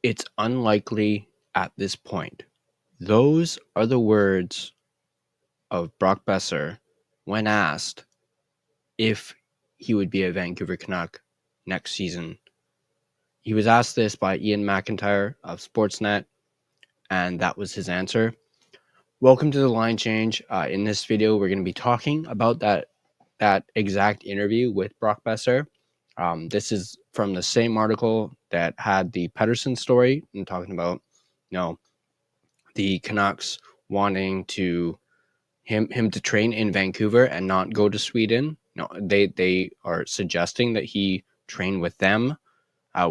It's unlikely at this point. Those are the words of Brock Boeser when asked if he would be a Vancouver Canuck next season. He was asked this by Iain MacIntyre of Sportsnet, and that was his answer. Welcome to the line change. In this video, we're going to be talking about that exact interview with Brock Boeser. This is from the same article that had the Pettersson story and talking about, the Canucks wanting to him to train in Vancouver and not go to Sweden. No, they are suggesting that he train with them,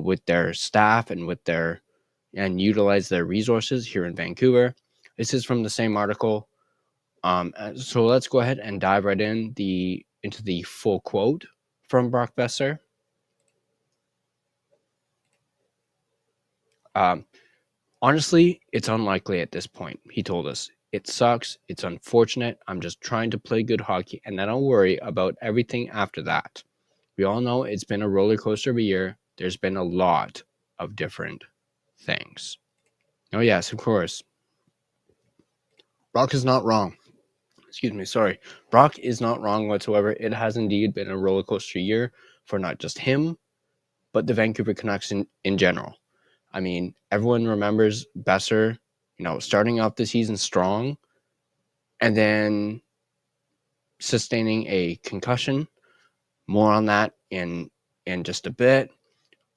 with their staff and utilize their resources here in Vancouver. This is from the same article. So let's go ahead and dive right into the full quote from Brock Boeser. Honestly, it's unlikely at this point, he told us. It sucks. It's unfortunate. I'm just trying to play good hockey, and then I'll worry about everything after that. We all know it's been a roller coaster of a year. There's been a lot of different things. Oh, yes, of course. Brock is not wrong. Excuse me, sorry. Brock is not wrong whatsoever. It has indeed been a roller coaster year for not just him, but the Vancouver Canucks in general. I mean, everyone remembers Boeser, starting off the season strong and then sustaining a concussion. More on that in just a bit.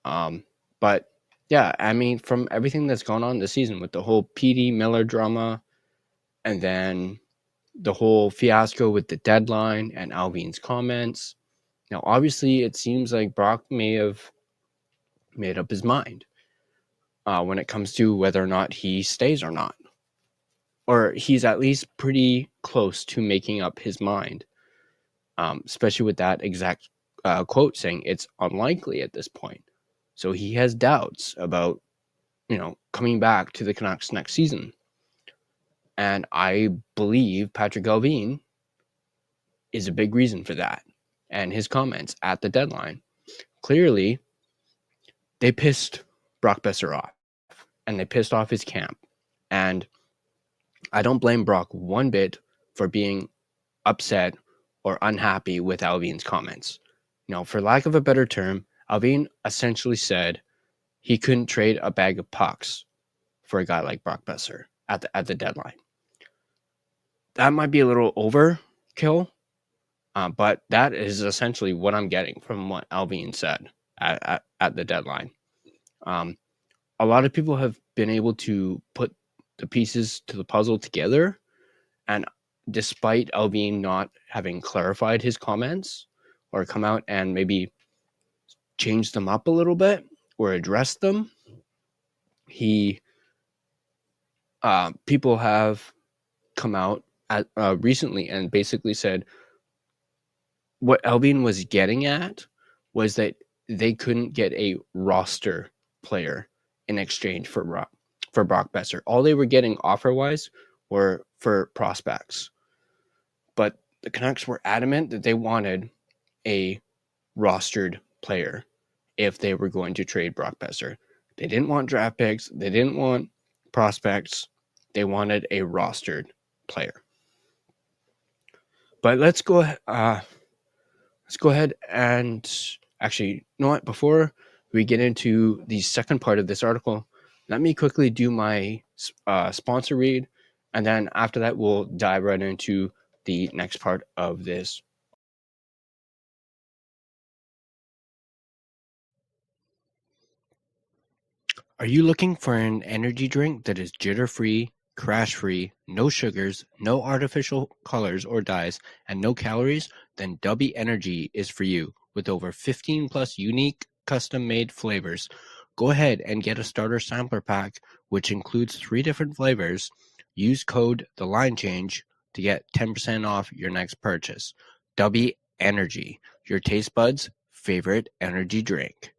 But yeah, I mean, from everything that's gone on this season with the whole PD Miller drama and then the whole fiasco with the deadline and Alvin's comments. Now, obviously, it seems like Brock may have made up his mind when it comes to whether or not he stays or not. Or he's at least pretty close to making up his mind, especially with that exact quote saying it's unlikely at this point. So he has doubts about, coming back to the Canucks next season. And I believe Patrick Allvin is a big reason for that. And his comments at the deadline. Clearly, they pissed Brock Boeser off. And they pissed off his camp. And I don't blame Brock one bit for being upset or unhappy with Allvin's comments. For lack of a better term, Allvin essentially said he couldn't trade a bag of pucks for a guy like Brock Boeser at the deadline. That might be a little overkill, but that is essentially what I'm getting from what Allvin said at the deadline. A lot of people have been able to put the pieces to the puzzle together, and despite Allvin not having clarified his comments or come out and maybe change them up a little bit or address them, people have come out recently and basically said what Allvin was getting at was that they couldn't get a roster player in exchange for Brock Boeser. All they were getting offer-wise were for prospects. But the Canucks were adamant that they wanted a rostered player if they were going to trade Brock Boeser. They didn't want draft picks. They didn't want prospects. They wanted a rostered player. But let's go ahead and actually, you know what? Before we get into the second part of this article, let me quickly do my sponsor read, and then after that, we'll dive right into the next part of this. Are you looking for an energy drink that is jitter-free, crash-free, no sugars, no artificial colors or dyes, and no calories? Then Dubby Energy is for you. With over 15 plus unique custom-made flavors, go ahead and get a starter sampler pack, which includes 3 different flavors. Use code TheLineChange to get 10% off your next purchase. Dubby Energy, your taste buds' favorite energy drink.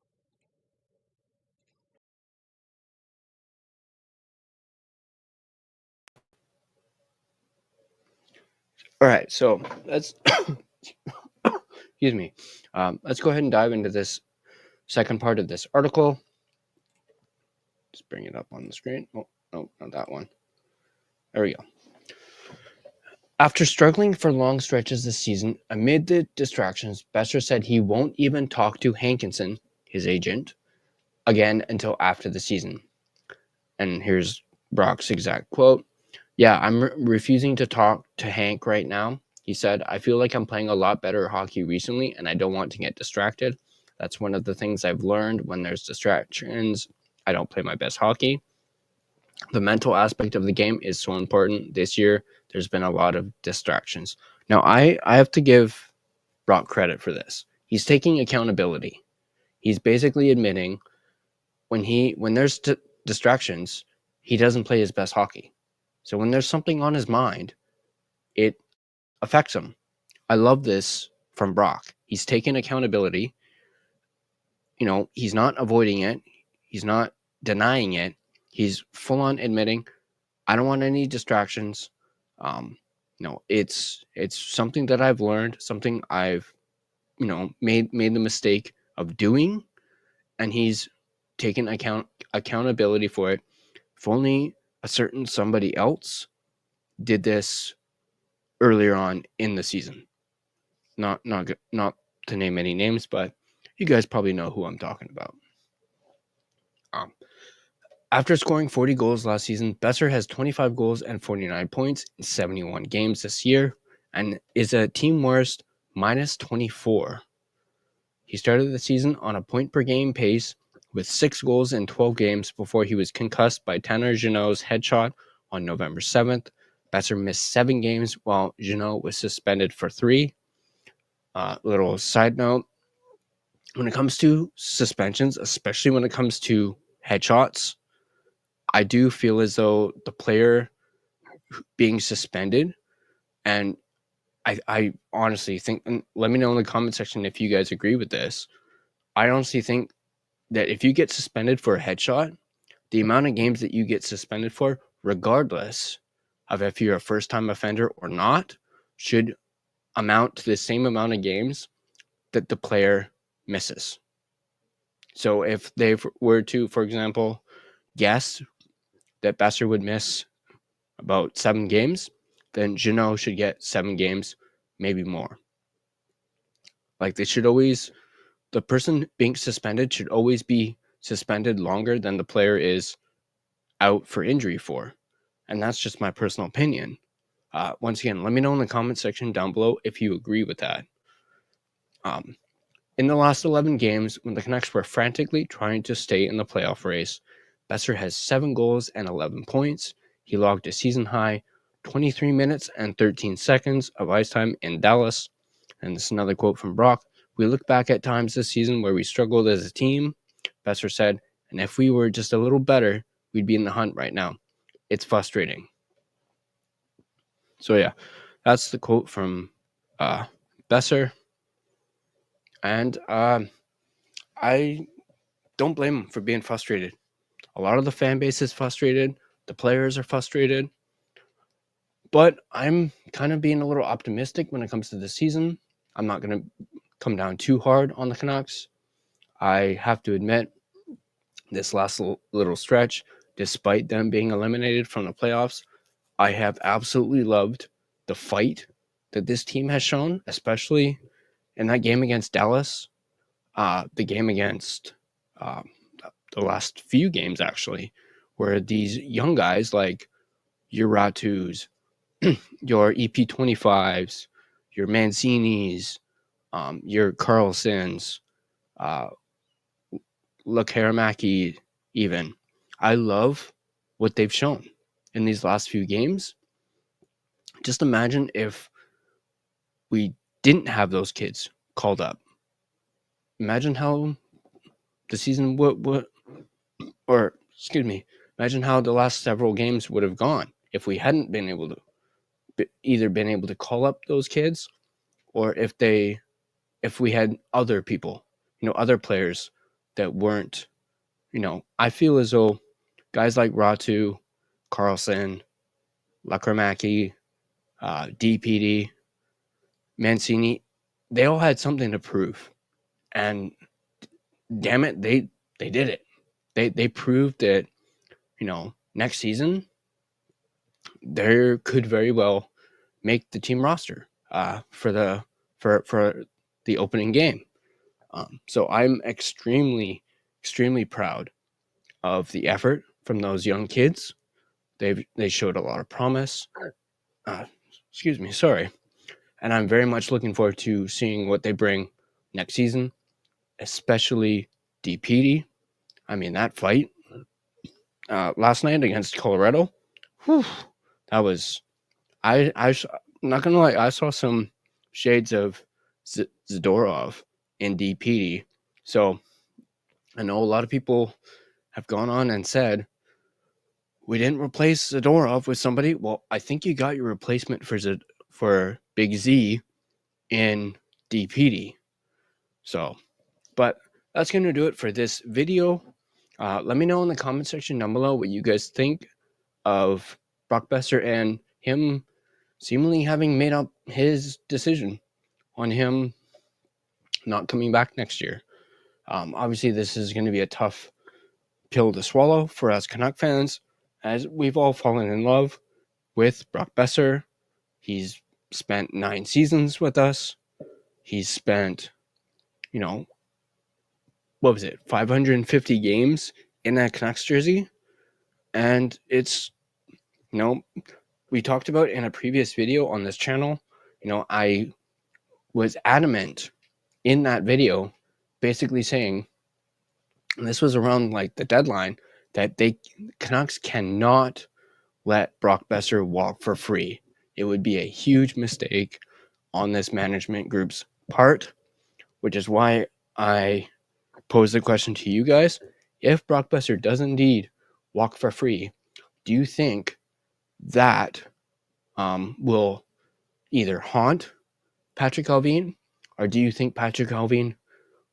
All right, so let's excuse me. Let's go ahead and dive into this second part of this article. Just bring it up on the screen. Oh, no, not that one. There we go. After struggling for long stretches this season, amid the distractions, Boeser said he won't even talk to Hankinson, his agent, again until after the season. And here's Brock's exact quote. Yeah, I'm refusing to talk to Hank right now. He said, I feel like I'm playing a lot better hockey recently, and I don't want to get distracted. That's one of the things I've learned. When there's distractions, I don't play my best hockey. The mental aspect of the game is so important. This year, there's been a lot of distractions. Now, I have to give Brock credit for this. He's taking accountability. He's basically admitting when there's distractions, he doesn't play his best hockey. So when there's something on his mind, it affects him. I love this from Brock. He's taking accountability. He's not avoiding it. He's not denying it. He's full on admitting, I don't want any distractions. It's something that I've learned, something I've made the mistake of doing, and he's taken accountability for it. If only a certain somebody else did this earlier on in the season. Not to name any names, but you guys probably know who I'm talking about. After scoring 40 goals last season, Boeser has 25 goals and 49 points in 71 games this year and is a team worst minus 24. He started the season on a point-per-game pace with 6 goals in 12 games before he was concussed by Tanner Jeannot's headshot on November 7th. Boeser missed 7 games while Jeannot was suspended for 3. Little side note, when it comes to suspensions, especially when it comes to headshots, I do feel as though the player being suspended, and I honestly think, and let me know in the comment section if you guys agree with this, I honestly think that if you get suspended for a headshot, the amount of games that you get suspended for, regardless of if you're a first-time offender or not, should amount to the same amount of games that the player misses. So if they were to, for example, guess that Boeser would miss about 7 games, then Jeannot should get 7 games, maybe more. Like the person being suspended should always be suspended longer than the player is out for injury for. And that's just my personal opinion. Once again, let me know in the comment section down below if you agree with that. In the last 11 games, when the Canucks were frantically trying to stay in the playoff race, Boeser has 7 goals and 11 points. He logged a season-high 23 minutes and 13 seconds of ice time in Dallas. And this is another quote from Brock. We look back at times this season where we struggled as a team, Boeser said, and if we were just a little better, we'd be in the hunt right now. It's frustrating. So yeah, that's the quote from Boeser. And I don't blame him for being frustrated. A lot of the fan base is frustrated. The players are frustrated. But I'm kind of being a little optimistic when it comes to this season. I'm not going to come down too hard on the Canucks. I have to admit, this last little stretch, despite them being eliminated from the playoffs, I have absolutely loved the fight that this team has shown, especially in that game against Dallas, the game against the last few games, actually, where these young guys like your Ratus, your EP25s, your Mancinis, your Carlsons, Lekaramaki, even. I love what they've shown in these last few games. Just imagine if we didn't have those kids called up. Imagine how the season imagine how the last several games would have gone if we hadn't been able to either been able to call up those kids, or if we had other people, other players that weren't, I feel as though guys like Ratu, Carlson, Lekaramaki, DPD, Mancini, they all had something to prove, and damn it, they did it. They proved that next season, they could very well make the team roster for the opening game. So I'm extremely proud of the effort from those young kids. They showed a lot of promise. Excuse me, sorry. And I'm very much looking forward to seeing what they bring next season, especially DPD. I mean, that fight last night against Colorado, whew, that was. I'm not gonna lie, I saw some shades of Zadorov in DPD. So I know a lot of people have gone on and said, we didn't replace Zadorov with somebody. Well, I think you got your replacement for Big Z in DPD. So, but that's going to do it for this video. Let me know in the comment section down below what you guys think of Brock Boeser and him seemingly having made up his decision on him not coming back next year. Obviously, this is going to be a tough pill to swallow for us Canuck fans, as we've all fallen in love with Brock Boeser. He's spent 9 seasons with us. He's spent, 550 games in that Canucks jersey. And it's, we talked about in a previous video on this channel, I was adamant in that video, basically saying, and this was around like the deadline, that Canucks cannot let Brock Boeser walk for free. It would be a huge mistake on this management group's part, which is why I pose the question to you guys. If Brock Boeser does indeed walk for free, do you think that will either haunt Patrick Allvin, or do you think Patrick Allvin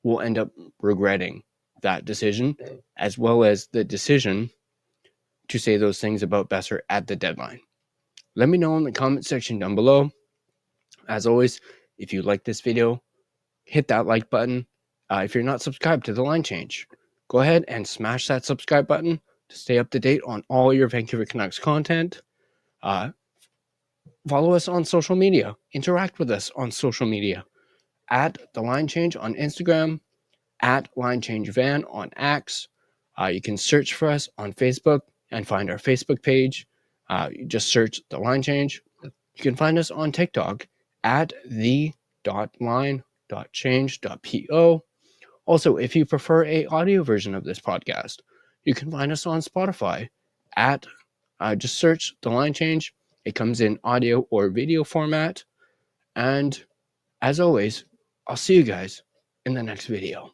will end up regretting that decision, as well as the decision to say those things about Boeser at the deadline? Let me know in the comment section down below. As always, if you like this video, hit that like button. If you're not subscribed to The Line Change, go ahead and smash that subscribe button to stay up to date on all your Vancouver Canucks content. Follow us on social media. Interact with us on social media. At The Line Change on Instagram, at Line Change Van on X. You can search for us on Facebook and find our Facebook page. You just search The Line Change. You can find us on TikTok at the.line.change.po. Also, if you prefer a audio version of this podcast, you can find us on Spotify at just search The Line Change. It comes in audio or video format. And as always, I'll see you guys in the next video.